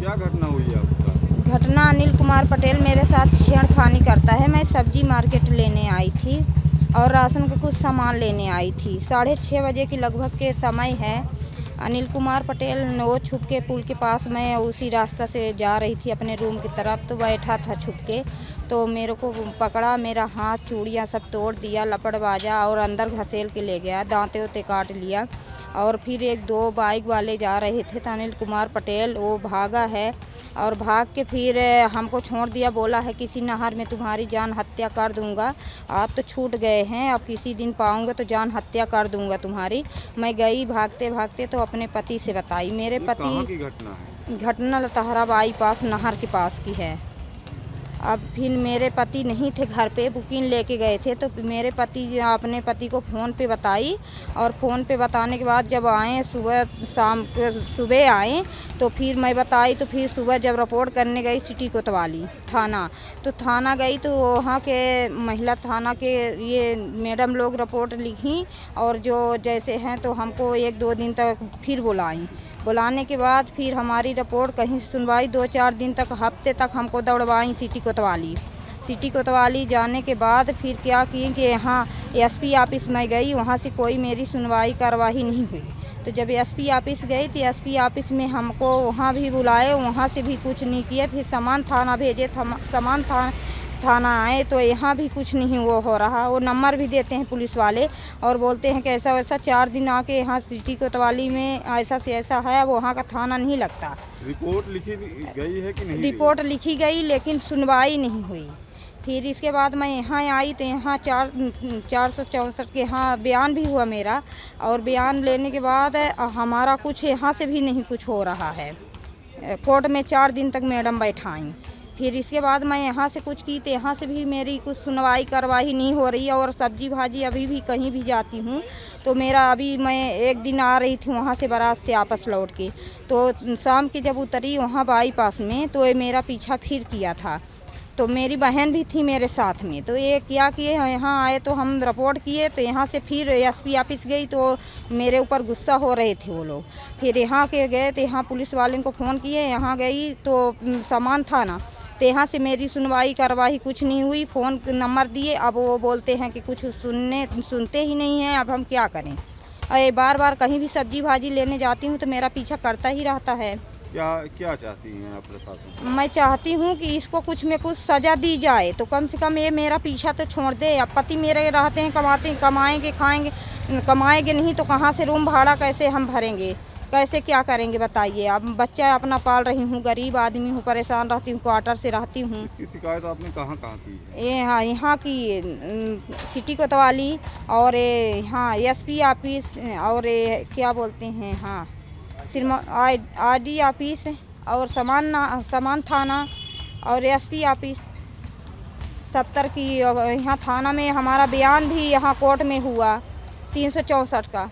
क्या घटना हुई है आपके साथ? घटना अनिल कुमार पटेल मेरे साथ छेड़खानी करता है। मैं सब्जी मार्केट लेने आई थी और राशन का कुछ सामान लेने आई थी। 6:30 बजे की लगभग के समय है। अनिल कुमार पटेल वो छुप के पुल के पास, मैं उसी रास्ता से जा रही थी अपने रूम की तरफ, तो बैठा था छुप के। तो मेरे को पकड़ा, मेरा हाथ चूड़ियाँ सब तोड़ दिया, लपड़ बाजा, और अंदर घसेल के ले गया, दांते वाते काट लिया। और फिर 1-2 बाइक वाले जा रहे थे, तो अनिल कुमार पटेल वो भागा है और भाग के फिर हमको छोड़ दिया। बोला है किसी नहर में तुम्हारी जान हत्या कर दूंगा, आप तो छूट गए हैं, अब किसी दिन पाऊंगा तो जान हत्या कर दूंगा तुम्हारी। मैं गई भागते भागते तो अपने पति से बताई। मेरे पति, कहाँ की घटना है? घटना लतहरा बाईपास नहर के पास की है। अब फिर मेरे पति नहीं थे घर पे, बुकिंग लेके गए थे, तो मेरे पति अपने पति को फ़ोन पे बताई। और फ़ोन पे बताने के बाद जब आए सुबह आए तो फिर मैं बताई। तो फिर सुबह जब रिपोर्ट करने गई सिटी कोतवाली थाना, तो थाना गई तो वहाँ के महिला थाना के ये मैडम लोग रिपोर्ट लिखी, और जो जैसे हैं तो हमको 1-2 दिन तक फिर बुलाई। बुलाने के बाद फिर हमारी रिपोर्ट कहीं सुनवाई 2-4 दिन तक, हफ्ते तक हमको दौड़वाई सिटी कोतवाली। सिटी कोतवाली जाने के बाद फिर क्या किए कि यहाँ एसपी ऑफिस में गई, वहाँ से कोई मेरी सुनवाई कार्रवाई नहीं हुई। तो जब एसपी ऑफिस गई तो एसपी ऑफिस में हमको वहाँ भी बुलाए, वहाँ से भी कुछ नहीं किया। फिर समान थाना भेजे, समान थाना आए तो यहाँ भी कुछ नहीं वो हो रहा। वो नंबर भी देते हैं पुलिस वाले और बोलते हैं कि ऐसा वैसा। 4 दिन आके यहाँ सिटी कोतवाली में ऐसा से ऐसा है, अब वहाँ का थाना नहीं लगता। रिपोर्ट लिखी गई है कि नहीं? रिपोर्ट लिखी गई लेकिन सुनवाई नहीं हुई। फिर इसके बाद मैं यहाँ आई तो यहाँ 464 के यहाँ बयान भी हुआ मेरा, और बयान लेने के बाद हमारा कुछ यहाँ से भी नहीं कुछ हो रहा है। कोर्ट में 4 दिन तक मैडम बैठाई। फिर इसके बाद मैं यहाँ से कुछ की तो यहाँ से भी मेरी कुछ सुनवाई कार्रवाई नहीं हो रही है। और सब्जी भाजी अभी भी कहीं भी जाती हूँ तो मेरा, अभी मैं एक दिन आ रही थी वहाँ से बारात से वापस लौट के, तो शाम की जब उतरी वहाँ बाईपास में तो ये मेरा पीछा फिर किया था। तो मेरी बहन भी थी मेरे साथ में, तो ये क्या किए, यहाँ आए तो हम रिपोर्ट किए। तो यहाँ से फिर एसपी ऑफिस गई तो मेरे ऊपर गुस्सा हो रहे थे वो लोग। फिर यहाँ के गए तो यहाँ पुलिस वाले को फ़ोन किए, यहाँ गई तो समान थाना, तो यहाँ से मेरी सुनवाई कार्रवाई कुछ नहीं हुई। फ़ोन नंबर दिए, अब वो बोलते हैं कि कुछ सुनते ही नहीं हैं। अब हम क्या करें? और बार बार कहीं भी सब्जी भाजी लेने जाती हूँ तो मेरा पीछा करता ही रहता है। क्या चाहती हैं आप प्रशासन? मैं चाहती हूँ कि इसको कुछ में कुछ सज़ा दी जाए, तो कम से कम ये मेरा पीछा तो छोड़ दे। अब पति मेरे रहते हैं, कमाएंगे खाएंगे, कमाएंगे नहीं तो कहाँ से रूम भाड़ा कैसे हम भरेंगे, कैसे क्या करेंगे बताइए। अब बच्चा अपना पाल रही हूँ, गरीब आदमी हूँ, परेशान रहती हूँ, क्वार्टर से रहती हूँ। इसकी शिकायत आपने कहाँ की है? ये हाँ, यहाँ की सिटी कोतवाली, और यहाँ एसपी ऑफिस, और क्या बोलते हैं, हाँ आरडी ऑफिस, और समान थाना, और एसपी ऑफिस 70 की। यहाँ थाना में हमारा बयान भी यहाँ कोर्ट में हुआ 364 का।